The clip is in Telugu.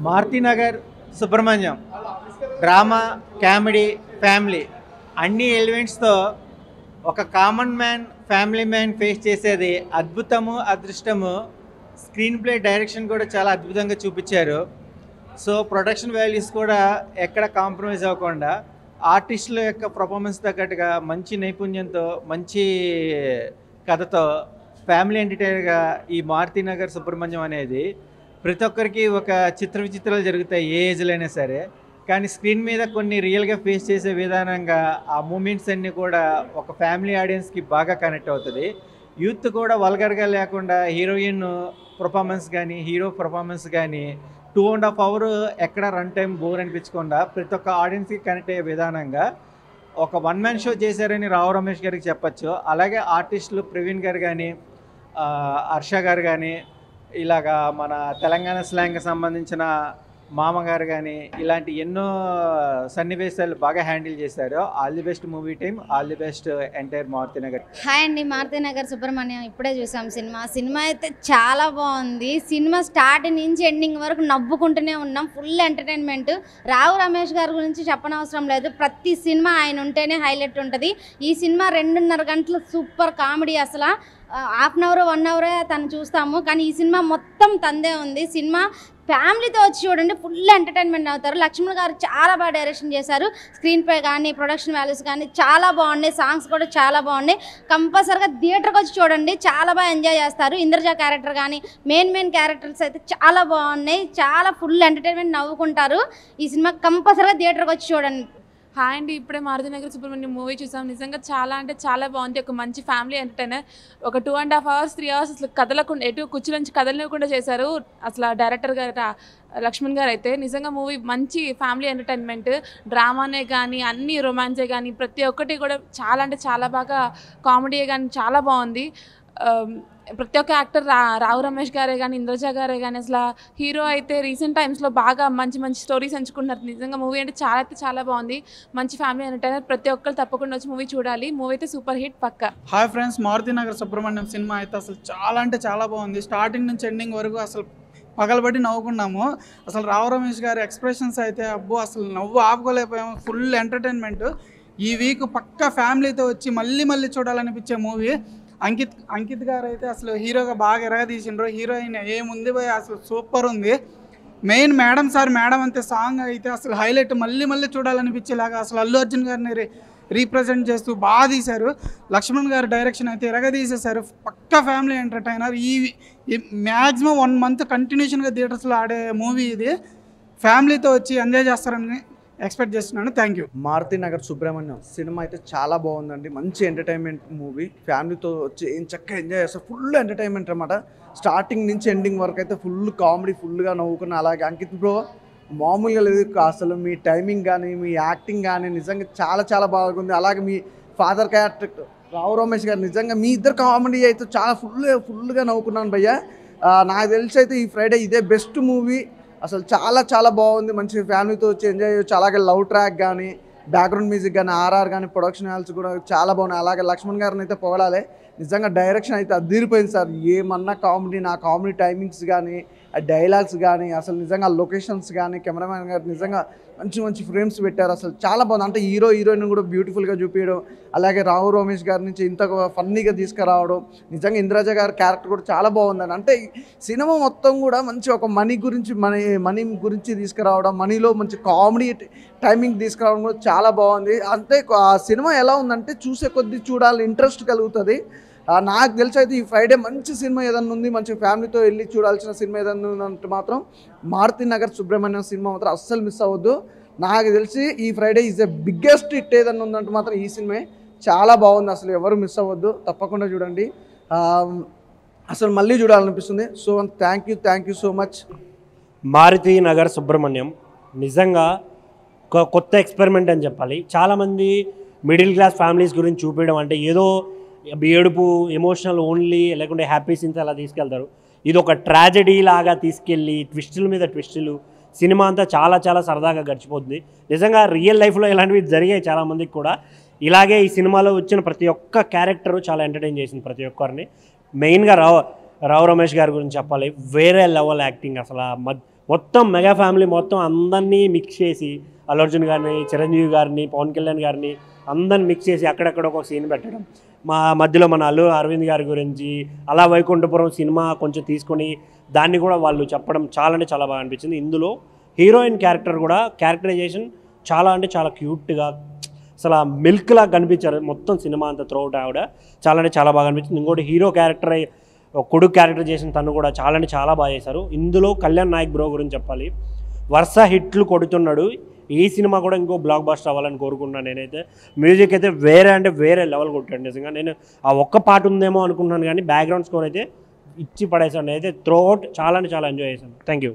Maruthi Nagar Subrahmanyam drama comedy family అన్ని ఎలిమెంట్స్తో ఒక common man family man face చేసేది అద్భుతము అదృష్టము. స్క్రీన్ ప్లే డైరెక్షన్ కూడా చాలా అద్భుతంగా చూపించారు. సో ప్రొడక్షన్ వాల్యూస్ కూడా ఎక్కడ కాంప్రమైజ్ అవ్వకుండా ఆర్టిస్టుల యొక్క పర్ఫార్మెన్స్ తగ్గట్టుగా మంచి నైపుణ్యంతో మంచి కథతో ఫ్యామిలీ ఎంటర్టైనర్గా ఈ మారుతినగర్ సుబ్రహ్మణ్యం అనేది ప్రతి ఒక్కరికి ఒక చిత్ర విచిత్రాలు జరుగుతాయి ఏ ఏజ్లో అయినా సరే. కానీ స్క్రీన్ మీద కొన్ని రియల్గా ఫేస్ చేసే విధానంగా ఆ మూమెంట్స్ అన్నీ కూడా ఒక ఫ్యామిలీ ఆడియన్స్కి బాగా కనెక్ట్ అవుతుంది. యూత్ కూడా వల్గర్గా లేకుండా హీరోయిన్ పర్ఫార్మెన్స్ కానీ హీరో పర్ఫార్మెన్స్ కానీ 2.5 hours ఎక్కడ రన్ టైం బోర్ అనిపించకుండా ప్రతి ఒక్క ఆడియన్స్కి కనెక్ట్ అయ్యే విధానంగా ఒక వన్ మ్యాన్ షో చేశారని రావు రమేష్ గారికి చెప్పచ్చు. అలాగే ఆర్టిస్టులు ప్రవీణ్ గారు కానీ హర్ష గారు కానీ ఇలాగా మన తెలంగాణ స్లాంగ్కి సంబంధించిన మామగారు కానీ ఇలాంటి ఎన్నో సన్నివేశాలు బాగా హ్యాండిల్ చేశారు. All the best movie team, all the best entire Maruthi Nagar. Hi అండి, మారుతినగర్ సుబ్రహ్మణ్యం ఇప్పుడే చూసాం సినిమా అయితే చాలా బాగుంది. సినిమా స్టార్ట్ నుంచి ఎండింగ్ వరకు నవ్వుకుంటూనే ఉన్నాం. Full entertainment. రావు రమేష్ గారి గురించి చెప్పనవసరం లేదు. ప్రతి సినిమా ఆయన ఉంటేనే హైలైట్ ఉంటుంది. ఈ సినిమా 2.5 గంటలు సూపర్ కామెడీ. అసలు హాఫ్ అన్ అవర్ 1 hour తను చూస్తాము, కానీ ఈ సినిమా మొత్తం తందే ఉంది. సినిమా ఫ్యామిలీతో వచ్చి చూడండి, ఫుల్ ఎంటర్టైన్మెంట్ అవుతారు. లక్ష్మణ్ గారు చాలా బాగా డైరెక్షన్ చేశారు. స్క్రీన్ ప్లే కానీ ప్రొడక్షన్ వాల్యూస్ కానీ చాలా బాగున్నాయి. సాంగ్స్ కూడా చాలా బాగున్నాయి. కంపల్సరీగా థియేటర్కి వచ్చి చూడండి, చాలా బాగా ఎంజాయ్ చేస్తారు. ఇంద్రజ క్యారెక్టర్ కానీ మెయిన్ క్యారెక్టర్స్ అయితే చాలా బాగున్నాయి. చాలా ఫుల్ ఎంటర్టైన్మెంట్, నవ్వుకుంటారు. ఈ సినిమా కంపల్సరీగా థియేటర్కి వచ్చి చూడండి. హాయ్ అండి, ఇప్పుడే మారుతినగర్ సుబ్రహ్మణ్యం మూవీ చూసాం. నిజంగా చాలా అంటే చాలా బాగుంది. ఒక మంచి ఫ్యామిలీ ఎంటర్టైనర్. ఒక 2.5 hours 3 hours అసలు కదలకుండా ఎటు కుర్చీ నుంచి కదలనివ్వకుండా చేశారు అసలు డైరెక్టర్ గారు లక్ష్మణ్ గారు. అయితే నిజంగా మూవీ మంచి ఫ్యామిలీ ఎంటర్టైన్మెంట్. డ్రామానే కానీ అన్ని రొమాన్సే కానీ ప్రతి ఒక్కటి కూడా చాలా అంటే చాలా బాగా కామెడీ కానీ చాలా బాగుంది. ప్రతి ఒక్క యాక్టర్ రావు రమేష్ గారే కానీ ఇంద్రజ గారే కానీ అసలు హీరో అయితే రీసెంట్ టైమ్స్లో బాగా మంచి స్టోరీస్ ఎంచుకుంటున్నారు. నిజంగా మూవీ అంటే చాలా బాగుంది. మంచి ఫ్యామిలీ ఎంటర్టైనర్. ప్రతి ఒక్కరు తప్పకుండా వచ్చి మూవీ చూడాలి. మూవీ అయితే సూపర్ హిట్ పక్కా. Hi friends, Marutinagar Subrahmanyam cinema అయితే అసలు చాలా అంటే చాలా బాగుంది. స్టార్టింగ్ నుంచి ఎండింగ్ వరకు అసలు పగలబడి నవ్వుకున్నాము. అసలు రావు రమేష్ గారి ఎక్స్ప్రెషన్స్ అయితే అబ్బో అసలు నవ్వు ఆపుకోలేకపోయాము. Full entertainment. ఈ వీక్ పక్కా ఫ్యామిలీతో వచ్చి మళ్ళీ చూడాలనిపించే మూవీ. అంకిత్ గారు అయితే అసలు హీరోగా బాగా ఎరగదీసిండ్రు. హీరోయిన్ ఏముంది పోయి అసలు సూపర్ ఉంది. మెయిన్ మేడం అంతే సాంగ్ అయితే అసలు హైలైట్. మళ్ళీ చూడాలనిపించేలాగా అసలు అల్లు అర్జున్ గారిని రీప్రజెంట్ చేస్తూ బాగా తీశారు. లక్ష్మణ్ గారి డైరెక్షన్ అయితే ఎరగదీసేశారు. పక్కా ఫ్యామిలీ ఎంటర్టైనర్. ఈ మ్యాక్సిమం 1 month కంటిన్యూషన్గా థియేటర్స్లో ఆడే మూవీ ఇది. ఫ్యామిలీతో వచ్చి ఎంజాయ్ చేస్తారని ఎక్స్పెక్ట్ చేస్తున్నాను. Thank you. Maruthi Nagar Subrahmanyam cinema అయితే చాలా బాగుందండి. మంచి ఎంటర్టైన్మెంట్ మూవీ. ఫ్యామిలీతో వచ్చి ఏం చక్కగా ఎంజాయ్ చేస్తారు. ఫుల్ ఎంటర్టైన్మెంట్ అనమాట. స్టార్టింగ్ నుంచి ఎండింగ్ వరకు అయితే ఫుల్ కామెడీ, ఫుల్గా నవ్వుకున్న. అలాగే అంకిత్ బ్రో మామూలుగా లేదు అసలు. మీ టైమింగ్ కానీ మీ యాక్టింగ్ కానీ నిజంగా చాలా బాగుంది. అలాగే మీ ఫాదర్ క్యారెక్టర్ రావు రమేష్ గారు నిజంగా మీ ఇద్దరు కామెడీ అయితే చాలా ఫుల్గా నవ్వుకున్నాను భయ్య. నాకు తెలిసి అయితే ఈ ఫ్రైడే ఇదే బెస్ట్ మూవీ. అసలు చాలా బాగుంది. మంచి ఫ్యామిలీతో వచ్చి ఎంజాయ్ చేయొచ్చు. అలాగే లవ్ ట్రాక్ కానీ బ్యాక్గ్రౌండ్ మ్యూజిక్ కానీ ఆర్ఆర్ కానీ ప్రొడక్షన్ వాల్యూస్ కూడా చాలా బాగున్నాయి. అలాగే లక్ష్మణ్ గారిని అయితే పొగడాలి. నిజంగా డైరెక్షన్ అయితే అదిరిపోయింది సార్. ఏమన్నా కామెడీ, నా కామెడీ టైమింగ్స్ కానీ డైలాగ్స్ కానీ అసలు నిజంగా లొకేషన్స్ కానీ కెమెరామ్యాన్ గారు నిజంగా మంచి ఫ్రేమ్స్ పెట్టారు. అసలు చాలా బాగుంది. అంటే హీరోయిన్ కూడా బ్యూటిఫుల్గా చూపించడం, అలాగే రావు రమేష్ గారి నుంచి ఇంత ఫన్నీగా తీసుకురావడం, నిజంగా ఇంద్రజ గారి క్యారెక్టర్ కూడా చాలా బాగుందని. అంటే సినిమా మొత్తం కూడా మంచి ఒక మనీ గురించి తీసుకురావడం, మనీలో మంచి కామెడీ టైమింగ్ తీసుకురావడం కూడా చాలా బాగుంది. అంటే ఆ సినిమా ఎలా ఉందంటే చూసే కొద్దీ చూడాలి, ఇంట్రెస్ట్ కలుగుతుంది. నాకు తెలిసి అయితే ఈ ఫ్రైడే మంచి సినిమా ఏదన్నా ఉంది, మంచి ఫ్యామిలీతో వెళ్ళి చూడాల్సిన సినిమా ఏదన్నా ఉందంటే మాత్రం మారుతినగర్ సుబ్రహ్మణ్యం సినిమా మాత్రం అస్సలు మిస్ అవ్వద్దు. నాకు తెలిసి ఈ Friday is the biggest hit ఏదన్నా ఉందంటే మాత్రం ఈ సినిమా చాలా బాగుంది. అసలు ఎవరు మిస్ అవ్వద్దు, తప్పకుండా చూడండి. అసలు మళ్ళీ చూడాలనిపిస్తుంది. So thank you so much. Marutinagar Subrahmanyam నిజంగా ఒక కొత్త ఎక్స్పెరిమెంట్ అని చెప్పాలి. చాలామంది మిడిల్ క్లాస్ ఫ్యామిలీస్ గురించి చూపించడం అంటే ఏదో ఏడుపు, ఎమోషనల్ ఓన్లీ, లేకుంటే హ్యాపీ సీన్స్ అలా తీసుకెళ్తారు. ఇది ఒక ట్రాజెడీ లాగా తీసుకెళ్ళి ట్విస్టుల మీద ట్విస్టులు, సినిమా అంతా చాలా సరదాగా గడిచిపోతుంది. నిజంగా రియల్ లైఫ్లో ఇలాంటివి జరిగాయి చాలామందికి కూడా. ఇలాగే ఈ సినిమాలో వచ్చిన ప్రతి ఒక్క క్యారెక్టరు చాలా ఎంటర్టైన్ చేసింది ప్రతి ఒక్కరిని. మెయిన్గా రావు రమేష్ గారి గురించి చెప్పాలి. వేరే లెవెల్ యాక్టింగ్. అసలు మొత్తం మెగా ఫ్యామిలీ మొత్తం అందరినీ మిక్స్ చేసి అల్లు అర్జున్ గారిని, చిరంజీవి గారిని, పవన్ కళ్యాణ్ గారిని అందరిని మిక్స్ చేసి అక్కడక్కడ ఒక సీన్ పెట్టడం, మా మధ్యలో మన అల్లు అరవింద్ గారి గురించి అలా వైకుంఠపురం సినిమా కొంచెం తీసుకొని దాన్ని కూడా వాళ్ళు చెప్పడం చాలా అంటే చాలా బాగా అనిపించింది. ఇందులో హీరోయిన్ క్యారెక్టర్ కూడా క్యారెక్టరైజేషన్ చాలా అంటే చాలా క్యూట్గా అసలు మిల్క్ లాగా కనిపించారు మొత్తం సినిమా అంతా త్రూఅవుట్. ఆవిడ చాలా అంటే చాలా బాగా అనిపించింది. ఇంకోటి హీరో క్యారెక్టర్ కొడుకు క్యారెక్టర్ చేసిన తను కూడా చాలా అంటే చాలా బాగా చేశారు. ఇందులో కళ్యాణ్ నాయక్ బ్రో గురించి చెప్పాలి, వరుస హిట్లు కొడుతున్నాడు. ఈ సినిమా కూడా ఇంకో బ్లాక్ బస్టర్ అవ్వాలని కోరుకుంటున్నాను నేనైతే. మ్యూజిక్ అయితే వేరే అంటే వేరే లెవెల్ కొట్టాడు నిజంగా. నేను ఆ ఒక్క పాట ఉందేమో అనుకున్నాను కానీ బ్యాక్గ్రౌండ్ స్కోర్ అయితే ఇచ్చి పడేసాను. నేనైతే త్రూఅవుట్ చాలా అంటే చాలా ఎంజాయ్ చేశాను. Thank you.